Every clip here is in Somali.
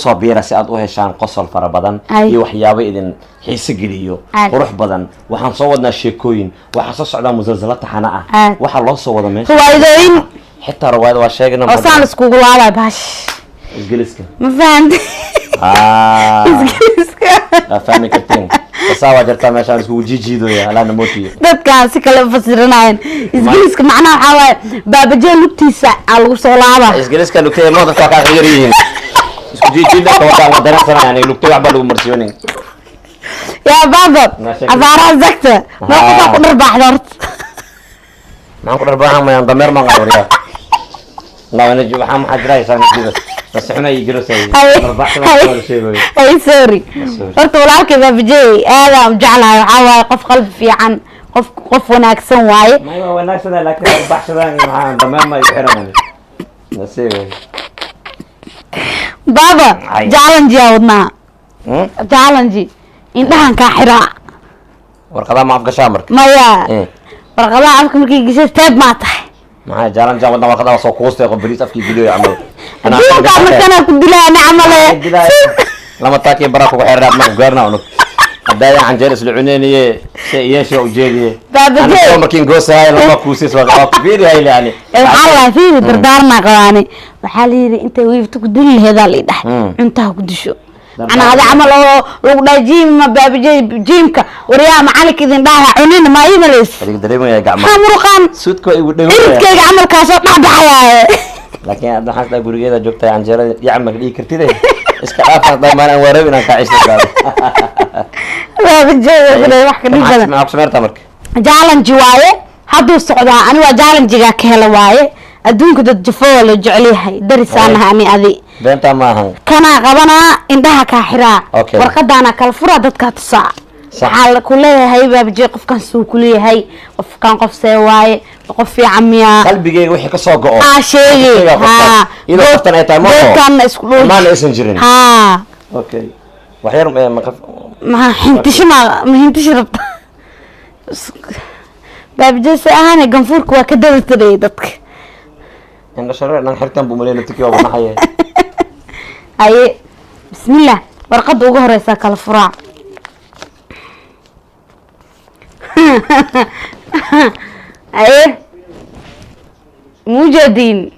kusoo biira si aad u heshaan qosol fara badan iyo waxyaabo idin xiise geliyo qurux badan waxaan soo wadnaa sheekooyin waxaa soo socdaa musalsalo taxana ah waxaa loo soo wada meesha riwaayadooyin xitaa riwaayada waa sheegna oo saan iskugu laabay bash isgeliska ma fahanti isgeliska fahmi kartiin sawa jarta meeshaan iskugu jiijiidoya alaana mootiyo dadkaan si kale fasiranaayeen isgeliska macnaha waxaa waaye baabajee lugtiisa aa lagu soo laabaa isgeliska lugtay moo dadka kaa yar yihiin isku jiijiida ka wadaan waa dareensanayaan lugtay waxba lagu marsiyoonin yaa baaba abaaraha zagta ma qofaa ku dharbaaxda horta maxaan ku dharbaaxa mayaan dameer maan qabariyaa lawanaju waxaa maxaa jiraysaa nasiida بس احنا يجلس اي سوري horta walaalkay baabajey aada u jeclahay waxa waaye qof qalbi fiican qof wanaagsan waaye ma wanaagsan laakiin baxsadaan maxaa dameer ma xiran nasiib baba challenge ya wadnaa challenge indhahan ka xiraa warqada ma afgashaa marka maya warqada afka markii gisay taab ma tahay ما جالن جا ودنا warqada soo kuustay qof bariis afkii giliyo amal ana markana ku dilaana amale lama taakay barako ku xiraad ma gaarna unu hadaya aan jeeris luuneeniye si yeesho u jeediye baabajey markiin goosahay lama kuusis waa fiiri hay yani waxa fiiri dardaarna qawaani waxa la yiri inta wiifta ku dil leedahay la dhax inta ku disho ana hada amal oo lagu dhaajin ma baabajey jiimka wariyaa macalink idin dhaha cunina ma iimaleys adiga dareemaya gacmo muruqan suudka ay u dhaw iskayga amalkaas oo dhaxbaxaya laakiin aad xasta gurigeeda joogtay aan jeerada yacma dhigi kartide iska dhaafad dhammaan wareeb inaan ka ciisto baabajey wax ka dhigada ma aqsameerta marka challenge waaye haduu socdaa ani waa challenge-ga ka hela waaye adduunka dad jafoo la jecel yahay darisaanaha ani adi beenta ma ahan kana qabana indhaha ka xiraa warqadana kala fura dadka tusaa waxaa ku leeyahay baabajey qofkan suu ku leeyahay qofkan qof see waaye qof fiican miya qalbigeyga wixii ka soo go'o sheegay ila qoftan ay tahay ma aysan jirin okay waxyar ma hintish rabta baabajey saahane ganfuurka waa ka dabatay dadka إن شرر إن حرتم بملينا تكيو بنحية أيه بسم الله ورقد وجهر يساك الفراع أيه موجودين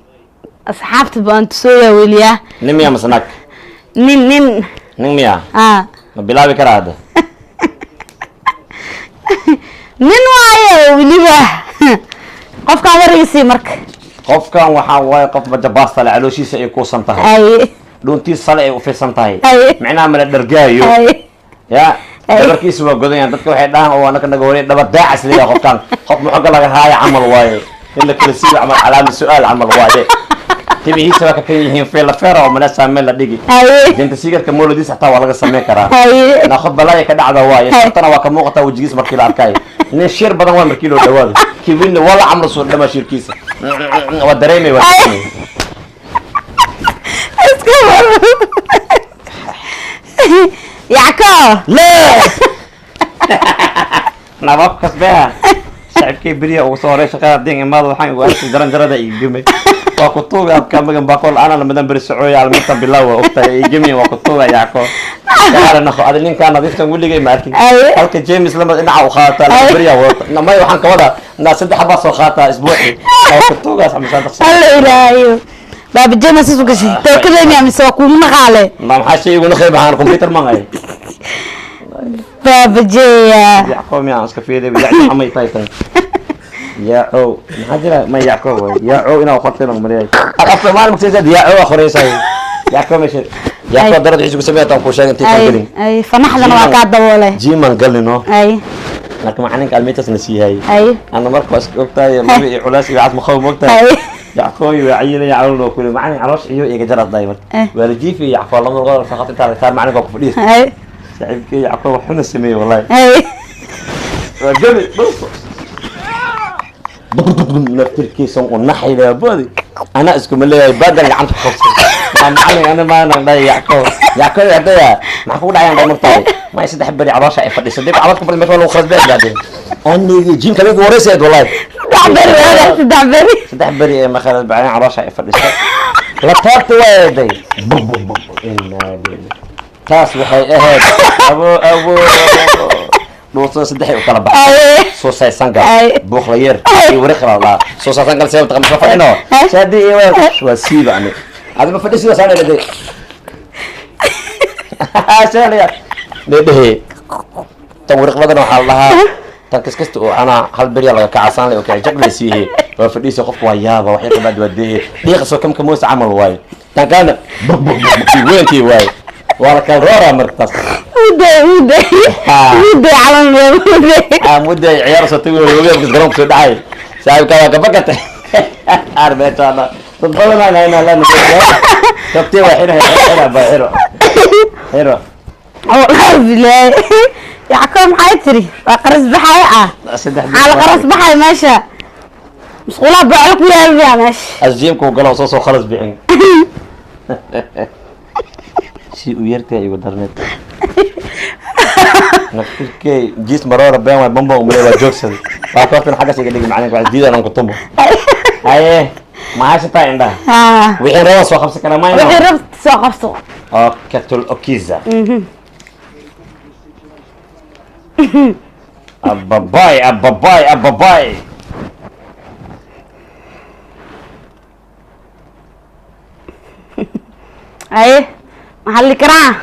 أصحاب تبقى أنت سويا ويليا نميا مسناك نين نميا ما بلا بكرة هذا نين وايه ويليا قف كان وريسي مرك qofkan waxa way qof bajabaasta la calooshiisa ay ku santahay doontii sale ay u fiisan tahay macnaha mala dhargaayo ya darkiisu waa godan dadka waxay dhahan oo anaka naga wareey dhaba daacas leeyahay qofkan qof muxuu laga haaya amal waaye in la kala siiyo amal calaamad su'aal amal waaye tibihiisa waa ka yihiin feel fera oo mana saameel la dhigi inta sigarka mooladiis xataa waa laga sameyn karaa naqad balay ka dhacda waaye tana waa ka muuqata wajigiis markii la arkay in shir badan waa markii loo dhawaado كيفين ولا عمرو صور لما شير كيسة ودريمي ودريمي يعكو لا أنا بفكس بها شعب كبير وصوري شغال دين ما له حين وأنت درن دردا يجمي وقطوع كم بقول أنا لما دم برسعوي على المكتب بالله وقتها يجمي وقطوع يعكو كان نخو هذا اللي كان نضيف تقول لي ماركي هلك جيمس لما نعو خاطر بريا وط ما يوحنا كودا الناس اللي حبوا خاطر أسبوعي وقطوع قاسم مشان تخسر الله يرايو باب جيمس سوق شيء تكلم يا مسوق ومغالي ما حاشي يقول خير بحال الكمبيوتر ما غاي باب جيا يعقوب يا اسكفيدي بيعطي عمي تايتن يا او حاجه ما يعقوب يا او انا اخذتنا مريي اصلا ما مكتزد يا او اخريساي يعقوب مش يعقوب درد عيسو سميتها كوشان انت تقولين اي فنحدنا waa ka daboolay jiiman galino ay marka macallinka almeetas nasiihay ay ana markaas ogtaay labi culaas iyo aad maxaw mogtaay يعقوب وعيلة يعلون وكل معني عروش عيو يجرد دايما والجي في يعقوب لما نقول فقط انت صار معنا كوك فديس سعيد كي يعقوب حنا السمية والله قبل نفتر كيسون ونحي له بودي انا اسكم اللي بدل عند خصوصي معلم انا ما انا يعقوب هذا معقول عيان مرتاح ما يصدق بري عروش يفدي صدق عروش قبل ما يقول خرج بيت بعدين اني جيم كان ورث والله دعبري صدق بري ما خرج بعدين عروش يفدي la taabta waaday taas waxay ahayd abo dhuuso saddex u kala baxay soo saysan gal buuq la yar iyo wareeg la soo saysan gal sababta qamka fadhino saadi iyo waa siiba ani adba fadhi sida saan leeyahay asaliya leeyahay tan wareeg badan waxa lahaa tan kiskasta oo ana hal bariya laga kacsan leh oo kay jaqlaysiihi waa fadhiisa qofku waa yaaba waxay ka baad wadee dhiiqa soo kam moos amal waay tan kana weyntii waay wala ka roora markaas مدة على مدة عيار صوتي ويوم قدرهم في داعي سايب كذا كبكت عارف انا تفضل انا هنا لا تبتي وحين هنا بايرو هيرو والله يا عكم حيتري قرص بحاي على قرص بحاي ماشي مسؤولة بعلك ويا بيا ماشي الجيمكم قالوا صوصو خلص بعين شيء ويرتي ايوه درنت نفكي جيت مرة بين بامبا وملي جوكسون فاكرت حاجة شيء قديم معاك بعد جديد انا كنت ايه ما عادش طاي عندها وحين روس وخمسة كلام ما وحين ربط سو خمسة كتل اوكيزا اباباي اباباي اباباي ايه محل كراه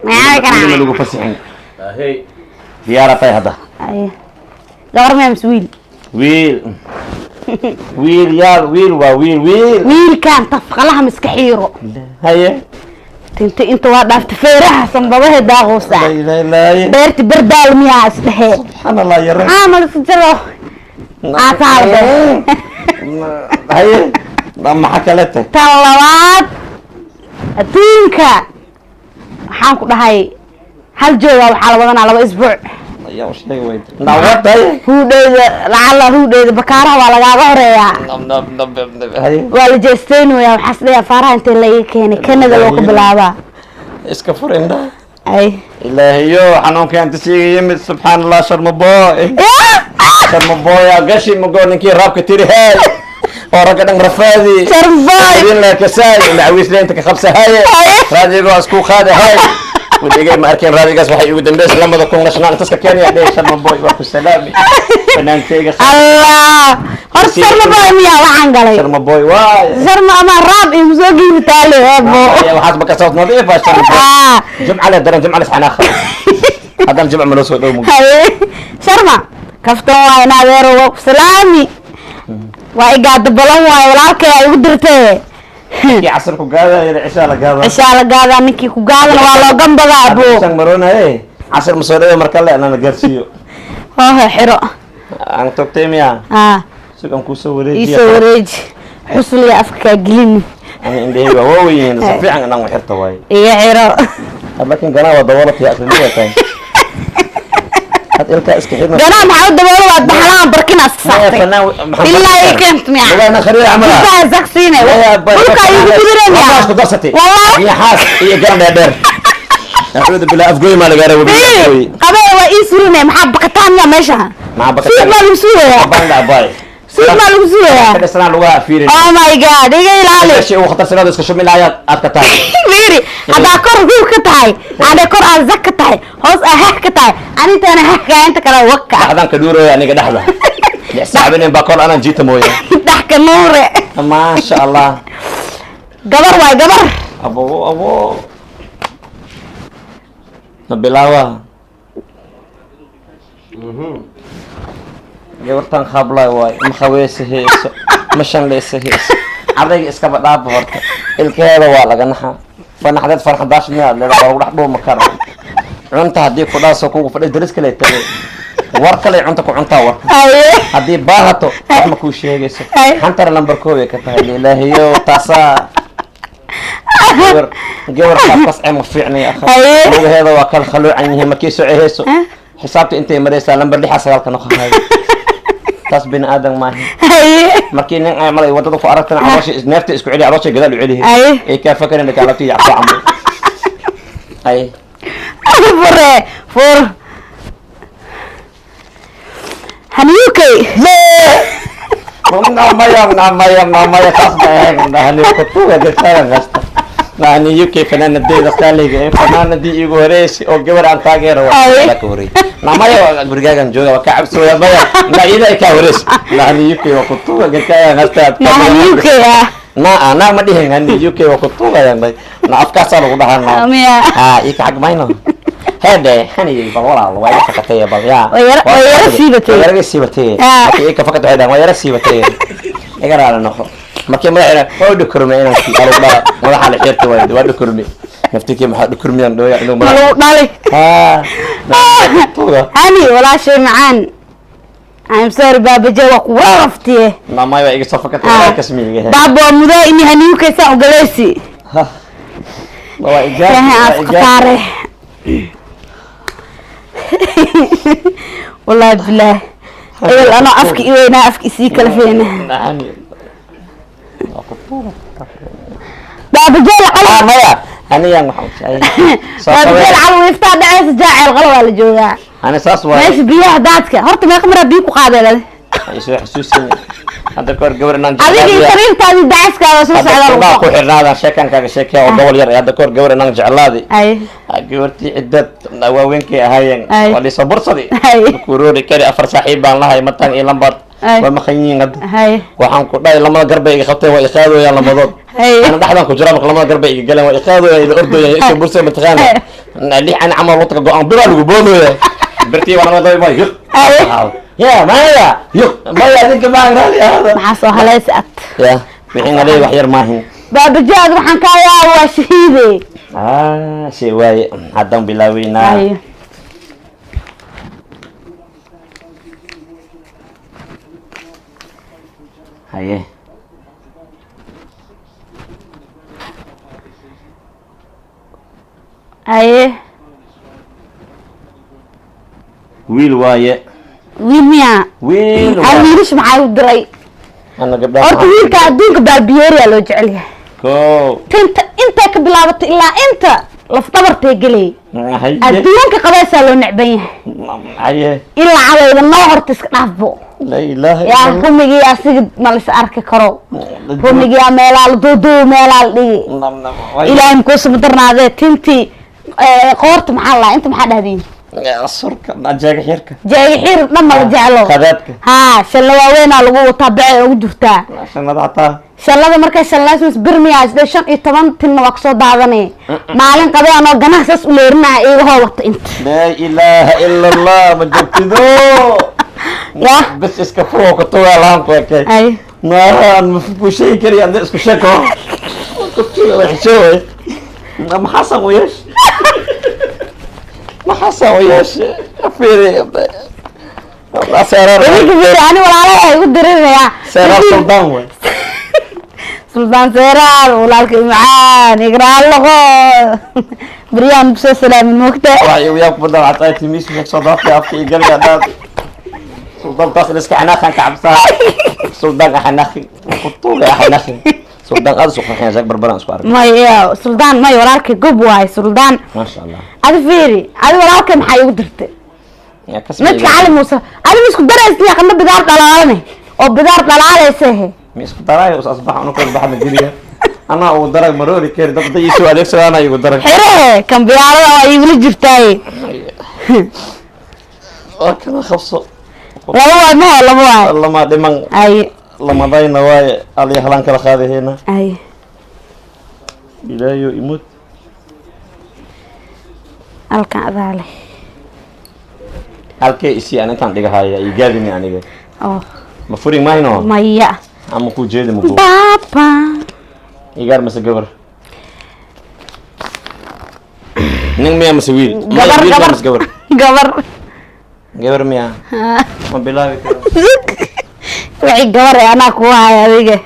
ما كراه ما لو فسحين هي زيارة طي هذا ايه دور ما مسويل ويل ويل يا ويل ويل كان طفق لها مسكحيرو هيا انت وضعت فيرها صنبوه داغوسا لا بيرتي بردال مياه اسلحي سبحان الله يا رب عامل سجره عطارده هيا لما حكلتك طلبات adduunka waxaan ku dhahay hal jooga waxaa la wadanaa 2 isbuuc ayaa sheegay way nawaday ruudeyda lacala ruudeyda bakaaraha waa lagaaga horeeyaa waa la jeesteynayaa waxaas leeyahay faaraha intee laga keenay kanada loo ka bilaabaa iska furinda ay ilaahiyo xanuunka inta siigay yimid subxaanallah sharmaboy ya gashi magoonkii raabka tiri hay ورقة دم رفادي شرفاي يقول لك ساي معويس لين تكخبسة هاي رادي جو اسكو خاده هاي ودي جاي ماركين رادي جاس وحي يقدم بس لما تكون نشنال تسكت كان يا ديش شرم بوي وكو سلامي فنان تيجا الله هر شرم بوي ميا وحن قالي شرم بوي واي شرم اما راب يمزوقي بتالي ابو وحاسبك صوت نظيف شرم بوي جمعة له درن جمعة لسحنا اخر هذا الجمعة ملوسو دوم شرم كفتو واي ناديرو سلامي واي قاعد بلون واي walaalkay ay ugu dirtay ki casar ku gaada isha la gaada ninkii ku gaadana waa loo gambada abo san marona casar masooday marka la ana gaarsiyo xiro aan togteemiya sugan ku soo wareejiyo isoo wareeji xusliya afka gelin ana indheeyga waaweyn si fiican anaan u xirto waay iyo xiro laakiin ganaa dawalad ya akhriyo tay إلك إسكحيل جنا معود دبولة واتبحلان بركنا الصحتي إلا يكنت معي أنا خريج عملها بقى زكسينة بقى يقدرين يا والله قدرستي والله هي حاس هي جرم يا بير أعوذ بالله أفقوي ما لقاري وبيقوي قبل وإيسروني محبة كتانيا ماشها محبة كتانيا سيد ما لبسوها أبان لعباي سيد ما لبسوها كده سنة لغاية فيري أوه ماي جاد إيه إلالي شيء وخطر سنة دوسك شو من الآيات أتكتاي فيري هذا كور هو كتاي هذا كور أزك كتاي هوس أهك كتاي أنا هك أنت كلا وكا هذا كدورو يعني قد أحلى صعبين بقول أنا جيت مويا ضحك النور ما شاء الله قبر واي قبر أبو نبلاوا gabartan khablay way maxaweesaheeso mashan leesaheeso adayga iska badhaab horta ilkeeda waa laga naxa fanaxdeed farxadaash miyaad leedahay waa dhax dhuuma kara cunta hadii ku dhaaso kugu fadhi daris kale tagay war kale cunta ku cunta war hadii baahato wax ma ku sheegayso hantar lambar koob ay ka tahay ilaahiyo taasa gabar qaabkas ay ma fiicnay akhay lugaheeda waa kala khaluucan yihiin markii soo ceheeso xisaabta intay mareysaa lambar 6 ka noqonahay taas bin aadan ma markii nin ay malay wadada ku aragtana caloosha neefta isku celi caloosha gadaal u celihay ay ka fakareen kaalabti yacqo amay ay for haniyuke maya taas nahani kutuga gashaa gasta nahani UK fanaanadeyda qaaliga fanaanadii igu horeysay oo gabar aan taageero waa ka horeey maya gurigaagan jooga waa ka cabsooya maya naayida ka horeys nahani UK waa kutuga gashaa gasta nahani UK na ma dhihin nahani UK waa kutuga yanay na afkaas lagu dhahanaa ika xaq mayno هذا حني بالله ويا فكتيه بالله ويا سيبتي ويا سيبتي اوكي كفكت هذا ويا سيبتي اقرا على نخ ما كان ما هو دكرمي انا في الله ما حال حيرتي وايد وا دكرمي نفتكي ما دكرمي انا يعني ما دالي هاني ولا شيء معان I'm sorry بابا جوا وقفتي ما يا صفكت كسمي بابا مدا اني هنيو كيسا وغليسي والله اجازه والله بالله ايوه انا افكي وينا افكي سي كلا فينا بابا جيل على مايا انا يا محمد بابا جيل على ويفتا دعس جاعل قلبا لا جوغا انا ساس واي ماشي بيها دادك هرت ما خمره بيكو قادله ايش حسوسين هذا كور غبرنا adiga kariimtaadi dacaska soo socda baa ku xirnaada sheekanka sheekay oo gobol yar hada koor gabadhan jeclaadi ay gabartii cidad waaweynka ahaayeen wali sabursadi ku roori kari afar saaxiib baan lahay matan iyo lambar waa maxayin qad waxaan ku dhaay lamada garbe iga qabtay waa iqaadooyaan lamadood ana dhaxdan ku jira lamada garbe iga galeen waa iqaadooyaan ila ordooyaan isoo bursa mataqaana li aan amal wata go'an bila lagu boodooyo برتي وانا ضايع ما يق يا مايا يق مايا ذيك ما غادي هذا ما حصل هلاسات يا الحين عليه وحير ما هي باب جاد وحن كايا وشهيدي شي واي عدم بلاوينا هاي ايه ويل وايه ويل ميا ويل انا مش معاه دري انا قبل horta wiilka adduunka baalbiyeeriya loo jecel yahay inta ka bilaabatay ilaa inta laf dhabartay galay adduunka qabaysaa loo necban yahay ilaa cadayda noo horta iska dhaafbo la ilaaha yaa rumigii asiga ma la is arki karo rumigii meelaa la duuduu meelaa la dhigi ilaahay mukuusa madarnaadee tintii qoorta maxaa la inta maxaa dhahdiin asurka jaaga xirka dhamma la jeclo haa shalla waaweynaa lagu wataa bacay ugu jirtaa shallada markay shallaasmas birmiyaa 15 tinna waa kasoo daadanay maalin qabay anoo ganacsaas u leerinaa iiga hoo wata inta laa ilaaha ila allah ma joogtido ya bas iska furo ka togaa laan ku ekay naan ma fushay kaliya ande isku sheeko wax soo ma xasan weesh ما حصل وياش فيري لا سيرار انا ولا علي ودرينا يا سيرار سلطان سيرار ولا لك معان يقرا له بريان بس سلام المكتب واي وياك بدل عطيتي ميش لك صداقه افكي قال لي هذا سلطان تصل اسك حناخن كعبسا سلطان حناخي قطوله حناخي سلطان أرسخ الحين زاك بربران سوار ما يا سلطان ما يوراك جوب واي سلطان ما شاء الله هذا فيري هذا وراك محي ودرت يا كسر متك على موسى هذا مسك درس لي خلنا بدار طلالني او بدار طلال سهي مسك طلال اصبح انا كنت بحد الدنيا انا ودرج مروري كير دقدي سؤال يكسر انا يودرج حره كان بيعرض يقول جفتاي اوكي خلصوا والله ما والله ما دمن اي لما ضاينا واي علي هلان كلا خاذي هنا اي إلهي يموت halkan adaale halkee isi aan intaan dhigahaya iigaadini aniga ma furin mayno maya ama ku jeedi ma ku baba iigaar mase gabar nin miya mase wiil gabar miya ma bilaabi karo wixii gabar anaa ku haya adiga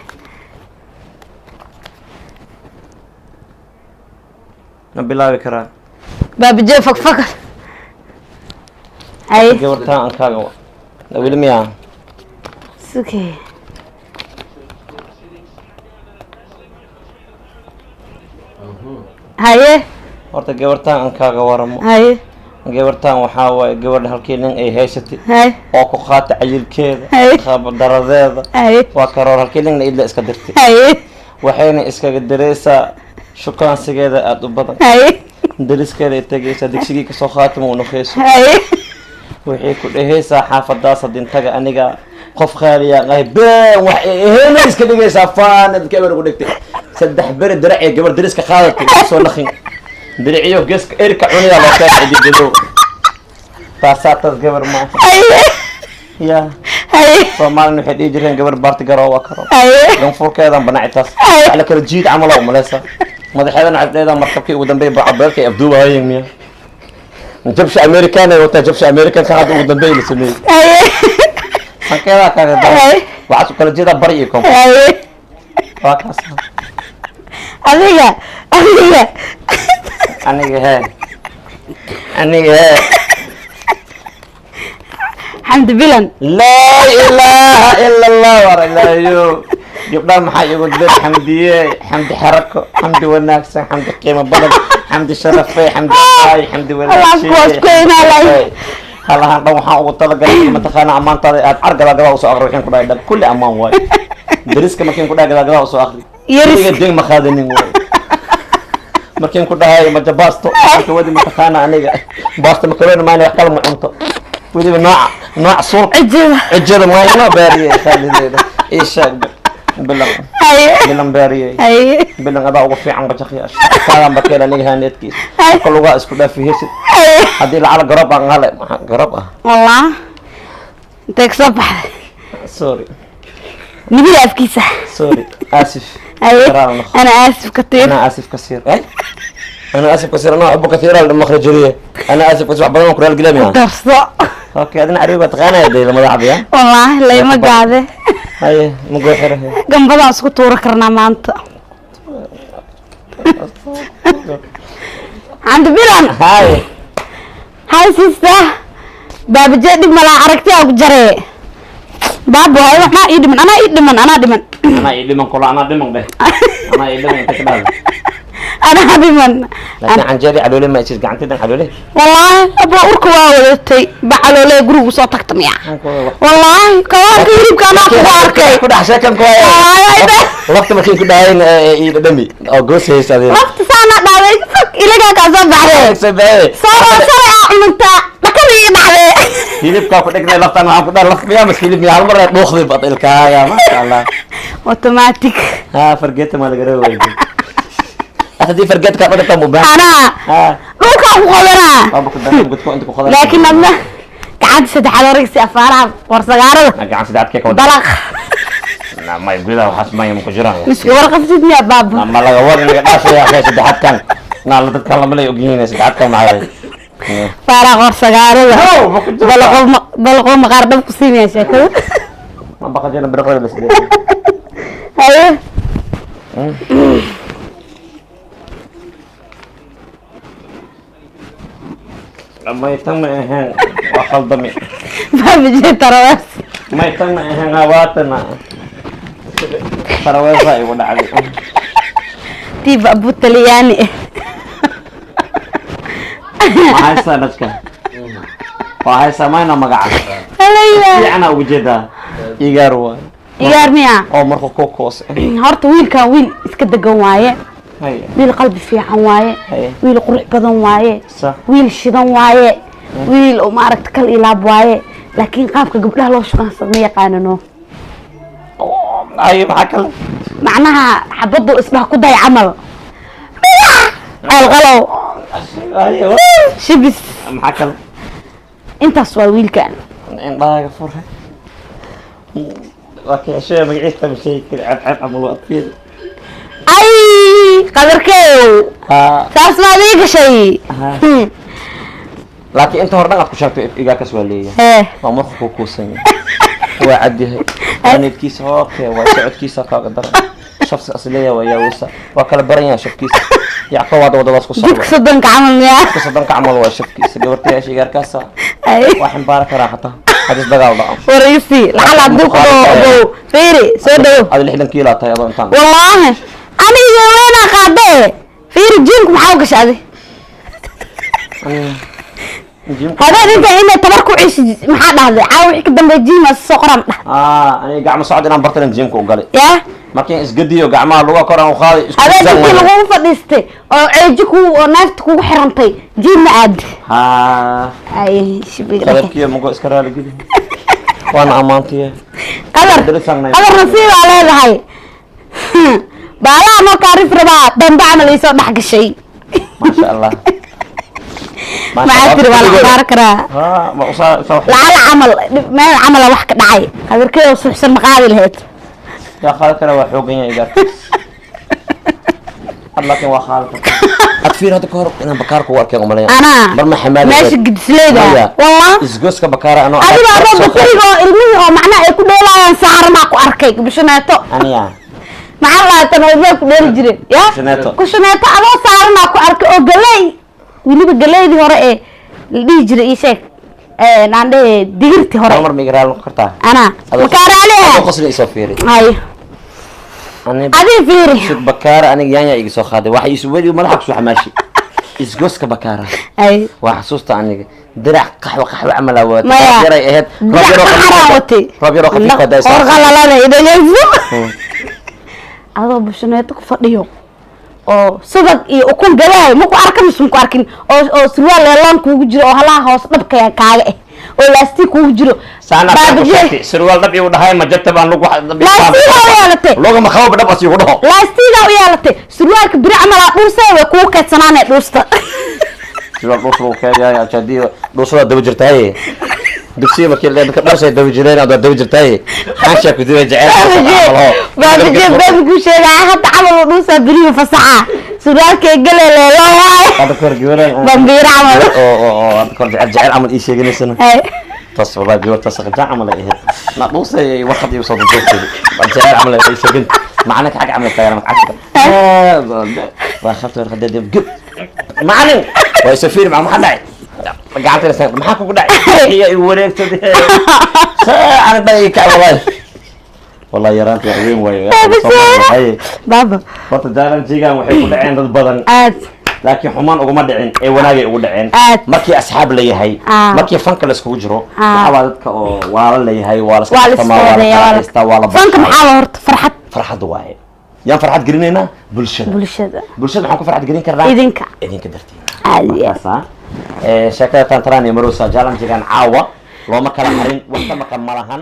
ma bilaabi karaa باب جاي فك اي gabartaan aan kaaga wili miya سكي هاي horta gabartaan aan kaaga waramo هاي gabartan waxaa waaye gabadha halkii nin ay haysatay hay oo ku qaata cayilkeeda Hay. daradeeda hay waa karoor halkii nina idla iska dirtay hay waxayna iskaga dareysaa shukaansigeeda aada u badan hay dariskeeda ay tegaysaa digsigii kasoo qaatama u naqeyso hay waxay ku dhehaysaa xaafadaas dintaga aniga qof khaaliya qahay been wax ehena iska dhigaysaa faanad gabar ugu dhigtay saddex beri dirac ee gabar dariska qaadatay soo naqin diriciyo geeska erka cunida loo keenay dijido taasatas gabar ma hay ya hay Soomaaliya waxay dhigi jireen gabar baarti garo waa karo hay dan furkeedan banacitaas ala kala jiid camal oo maleysa madaxeedan caddeeda markabkii ugu dambeeyay bacbeelka abduuba hayeen miya jabsh American ay wata jabsh American ka hadda ugu dambeeyay la sameeyay hay sankeeda kaga Hay. waxaad kala jeeda bari iyo kom hay waa kaas adiga aniga he xamdi bilan laa ilaaha ila allah waralayo gabdhaha maxaa igu dir xamdiye xamdi xarako xamdi wanaagsan xamdi qiimo badan xamdi sharafay xamdi ay xamdi wanaagsan halahan dhan waxaan ugu talagalay mataqaana ammaantaada aad cargada gadaal usoo aqri waxaan ku dhahay dhan kulli ammaan waayo dariska markiin ku dhahay gadaal usoo aqri Yaris. deg ma qaadanin waayo markiin ku dhahay majabaasto marka wadi mataqaana aniga baasto makaroona maana wax kala ma cunto wadiba nooc suuq cijada maayna baariye khalideeda ii sheeg bilan bilan baariye bilan adaa ugu fiican bajaqyaasha kaadan bakeela aniga haaneedkiisa kulugaa isku dhaafi heesid haddii lacala garab aan hale garab ah والله انت صبح sorry نبي افكيسه sorry اسف انا اسف كثير انا اسف كثير اي انا اسف كثير انا احب كثيرا المخرجيه انا اسف كثير بدل كل القلم يعني درسو اوكي انا عريبه تغنى دي لما لعب يا والله لا ما قاعده هاي مو غير جنبها اسكو تورا كرنا مانتا عند بيران هاي سيستا باب جدي ملا عرفتي او جري باب هاي ما يدمن انا يدمن انا يدمن كل انا دمن ده انا يدمن انت كده انا دمن لكن عن جري على ما يصير قعنتي دن على والله ابو اورك واودتي بعلو لي غروب سو تكتم يا والله كواك يريب كان اكو اركي كده شكل كويس وقت ما كنت داين دمي او غوس هيسادي وقت سانا داوي فك الى كاسو بخري صار انت لكن يبخري hilibka ku dhignay laftan waxaan ku dhaar laf miyaa mas hilib miyaa hal mar ay dhuuqday badilkaaya ma sha Allah automatic ha fargeeta ma laga reebay hadii fargeetka ka dhigta mubah انا dhulka ku qodana aba ku dhaxay gudko inta ku qodana laakiin abna gacanta saddex ragsi afaaraha warsagaarada gacan saddex ka wada balaq na ma yibida waxas ma yim ku jiraan miski warqabsid miya baab ma laga wada laga dhaafay ya saddex kan na la dadka la malay ogyihiin saddex kan macay فارغ ورسقارده بلقوا مقار دب قسيم يا شكل ما بقى جينا برقرة بس ايوه ما يتم اهان وخل ضمي ما بيجي ترى بس ما يتم اهان هواتنا ترى وين ولا علي تيب ابو التلياني هاي سنتك وهاي سماينا مقعد هلا انا وجدها يقاروا يقارنيا او مرخو كوكوس هورta wiilka wiil iska dagan waaye wiil qalbi fiican waaye wiil qurux badan waaye wiil shidan waaye wiil oo ma aragta kal ilaab waaye laakiin qaabka gabdhaha loo shaqaan ma yaqaanano ay waxa kale macnaha xabadu isbax ku day camal alqalow ايوه شبس معك انت سوا ويل كان الله يغفرها اوكي شيء مقعدت بشيء كذا عب عمل وقت اي قدركيو ساس ما ديك شيء لكن انت هردان ku sheegtay iga ka soo leeyahay waa markuu ku kuusan waa cadihay anidkiisa okay waa socodkiisa ka qadar shakhsi asliya waa yaawisa waa kala baran shafkiisa يعقوب هذا وضع واسكو ديك صدنك عمل يا صدنك عمل وشفكي سجورتي ايش يقار كاسا واحد مبارك راحته هذا دغال ضع وريسي لحال عندك ابو فيري سودو هذا اللي 6 كيلو تاي اظن انت والله انا وين قاده فيري جيمك محاوقش هذه هذا انت هنا تبركوا عيش ما حد هذا عاوي كده بجيم الصقرم انا قاعد صعد انا برتن جيمك وقالي يا markii isgadiyo gacmaha lagu koran u qaaday isku zan hada lagu fadhiistay oo ceejiku oo naafta kugu xirantay jiim aad ha ay shibiga qalabkiyo mugo iska raali gidi waana amaantiye qadar nasiib aa leedahay baala ma kaarif rabaa damba amal isoo dhax gashay ma sha Allah ما أدري ولا باركرا ما أصلا لعل عمل ما عمل واحد دعي هذا كده وصح سن مقابل هيت يا خالد أنا وحوقين إذا الله كان وخالد أكفير هذا كهرب أنا بكارك وأركي عمليا أنا برمى حمالي ماشي قد سليدة والله إزجوزك بكارة أنا أدري أنا بكرة المية معناه يكون لا سعر ماكو أركيك بشناتو أنا مع الله تنوزك كل جري يا كشناتو أنا سعر ماكو أركي أو قلي wiliba galeeydi hore ee dhigi jiray ii sheeg naande digirti hore mar migraal kartaa ana makaaraale qosli isoo fiiri ay adi fiiri shid bakaara aniga yaanya iga soo qaaday waxa isu wadi madaxa ku xamaashi isgoska bakaara ay wax xasuusta aniga dirac qaxwa amala wad yaray ahayd rabiro qafiifka daaysa qorqalalada idagayso adoo bushaneeto ku fadhiyo oo subag iyo ukun galay ma ku arkan mise ku arkin oo surwaal leelan kuugu jiro oo halaha hoos dhabka kaaga ah oo laastii kuugu jiro baabje surwaal dhab iyo dhahay ma jabta baan lagu laastii looga ma khawb dhab asigu dhaho laastii u yeelatay surwaalka bir amal dhuusay way ku kadsanaanay dhuusta surwaal dhuusu kaaga jadiyo dhuusada daba jirtay dugsiga markii la ka dhashay daba jireen aad daba jirtay xaasha ku diray jacayl baabje sheegay hadda amal dhuusa biriyo fasaxa surwaalka galay هذا كور جوالين بمبير عمل هذا كور جعل عمل إيش يجيني سنة تص والله جوال تصق جع عمل إيه نقص واحد يوصل الجوال جعل عمل إيش يجين معناك حاجة عمل طيارة معك واخرت الخداد جب معلم ويسافر مع محل قعدت لسه معك وقول هي وريك تدي أنا بيك والله يا رانت يا عيون ويا بابا فرت دارن جيجان waxay ku dhaceen dad badan aad laakiin xumaan ugu ma dhicin ee wanaagay ugu dhaceen markii asxaab la yahay markii fanka la isku jiro waxa dadka oo waala la yahay waala fanka maxaa horta farxad waaye yaan farxad gelinayna bulshada waxaan ku farxad gelin karnaa idinka dartiin caadi shaqada tantarani marusa jalan jigan caawa looma kala harin wax ma malahan